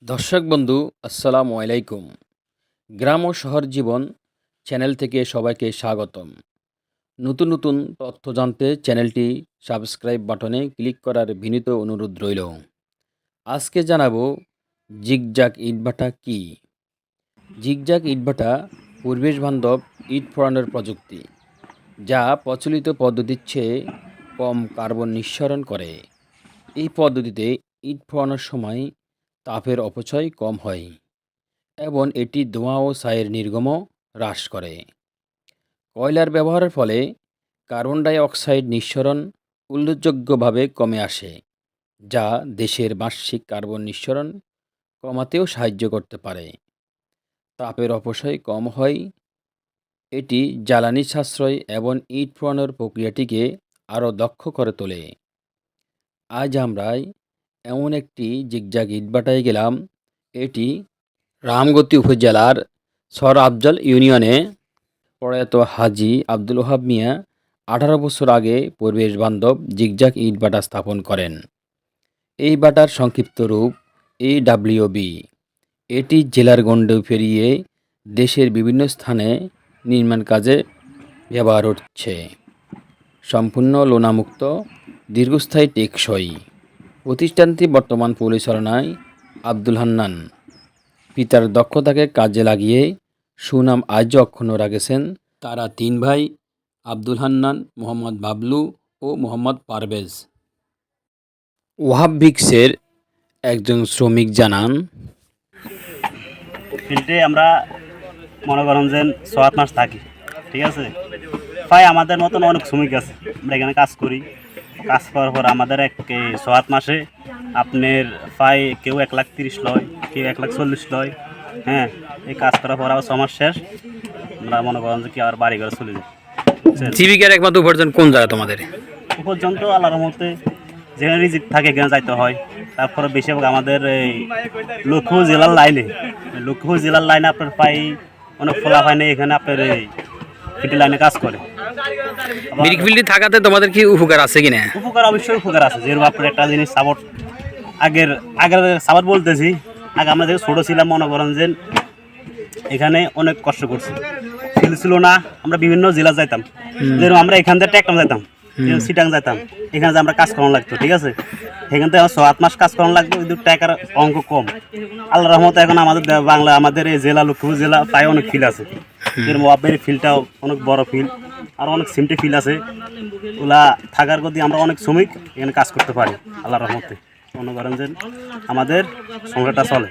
দর্শক বন্ধু আসসালামু আলাইকুম। গ্রাম ও শহর জীবন চ্যানেল থেকে সবাইকে স্বাগতম। নতুন নতুন তথ্য জানতে চ্যানেলটি সাবস্ক্রাইব বাটনে ক্লিক করার বিনীত অনুরোধ রইল। আজকে জানাবো জিগজাগ ইটভাটা কি। জিগজাগ ইটভাটা পরিবেশ বান্ধব ইট ফোড়ানোর প্রযুক্তি, যা প্রচলিত পদ্ধতির চেয়ে কম কার্বন নিঃসরণ করে। এই পদ্ধতিতে ইট ফোড়ানোর সময় তাপের অপচয় কম হয় এবং এটি ধোঁয়া ও ছাইয়ের নির্গমও হ্রাস করে। কয়লার ব্যবহারের ফলে কার্বন ডাই অক্সাইড নিঃসরণ উল্লেখযোগ্যভাবে কমে আসে, যা দেশের বার্ষিক কার্বন নিঃসরণ কমাতেও সাহায্য করতে পারে। তাপের অপচয় কম হয়, এটি জ্বালানি সাশ্রয় এবং ইট পোড়ানোর প্রক্রিয়াটিকে আরও দক্ষ করে তোলে। আজ আমরা এমন একটি জিগজাগ ইটভাটায় গেলাম। এটি রামগতি উপজেলার সর আফজল ইউনিয়নে প্রয়াত হাজী আব্দুল ওহাব মিয়া 18 বছর আগে পরিবেশ বান্ধব জিগজাগ ইটভাটা স্থাপন করেন। এই ভাটার সংক্ষিপ্ত রূপ AWB। এটি জেলার গণ্ডে পেরিয়ে দেশের বিভিন্ন স্থানে নির্মাণ কাজে ব্যবহার হচ্ছে। সম্পূর্ণ লোনামুক্ত, দীর্ঘস্থায়ী, টেকসই। প্রতিষ্ঠানটি বর্তমান পরিচালনায় আব্দুল হান্নান। পিতার দক্ষতাকে কাজে লাগিয়ে সুনাম আজও অক্ষুণ্ণ রাখেছেন তারা 3 ভাই আব্দুল হান্নান, মোহাম্মদ বাবলু ও মোহাম্মদ পারভেজ। ওহাব ভিক্সের একজন শ্রমিক জানান, ফিল্ডে আমরা মনে করেন যে 7 মাস থাকি, ঠিক আছে। প্রায় আমাদের মতন অনেক শ্রমিক আছে, আমরা এখানে কাজ করি। কাজ করার পর আমাদের 7 মাসে আপনার প্রায় কেউ 1,30,000 লয়, কেউ 1,40,000 লয়। হ্যাঁ, এই কাজ করার পর আবার 6 মাস শেষ, আমরা মনে করেন যে কি আবার বাড়ি ঘরে চলে যাই। জীবিকার একমাত্র উপার্জন কোন জায়গা তোমাদের? পর্যন্ত আল্লাহর মধ্যে যেখানে রিজিক থাকে এখানে যাইতে হয়। তারপরে বেশিরভাগ আমাদের এই লক্ষ্মীপুর জেলার লাইনে আপনার প্রায় অনেক ফোলা হয় না, এখানে আপনার এই ফিটি লাইনে কাজ করে। মিরিক ফিল্ডে থাকাতে তোমাদের কি উপকার আছে কিনা? উপকার অবশ্যই উপকার আছে। যেরকম আপনার একটা জিনিস সাপোর্ট, আগের সাপোর্ট বলতেছি, আগে আমরা যে ছোটো ছিলাম মনে করেন যে এখানে অনেক কষ্ট করছি, ফিল ছিল না। আমরা বিভিন্ন জেলা যাইতাম, যেরকম আমরা এখান থেকে টেকনাম যাইতাম, সিটাং যাইতাম, এখানে যে আমরা কাজ করানো লাগতো, ঠিক আছে। এখান থেকে 7 মাস কাজ করানো লাগতো, কিন্তু টাকার অঙ্ক কম। আল্লাহ রহমতে এখন আমাদের বাংলা, আমাদের এই জেলা লক্ষ্মীপুর জেলা প্রায় অনেক ফিল আছে। যেরকম আপনার ফিল্ডটাও অনেক বড় ফিল্ড, আর অনেক সিমটি ফিল আছে। ওগুলা থাকার প্রতি আমরা অনেক শ্রমিক এখানে কাজ করতে পারি আল্লাহ রহমতে। মনে করেন যে আমাদের সংসারটা চলে।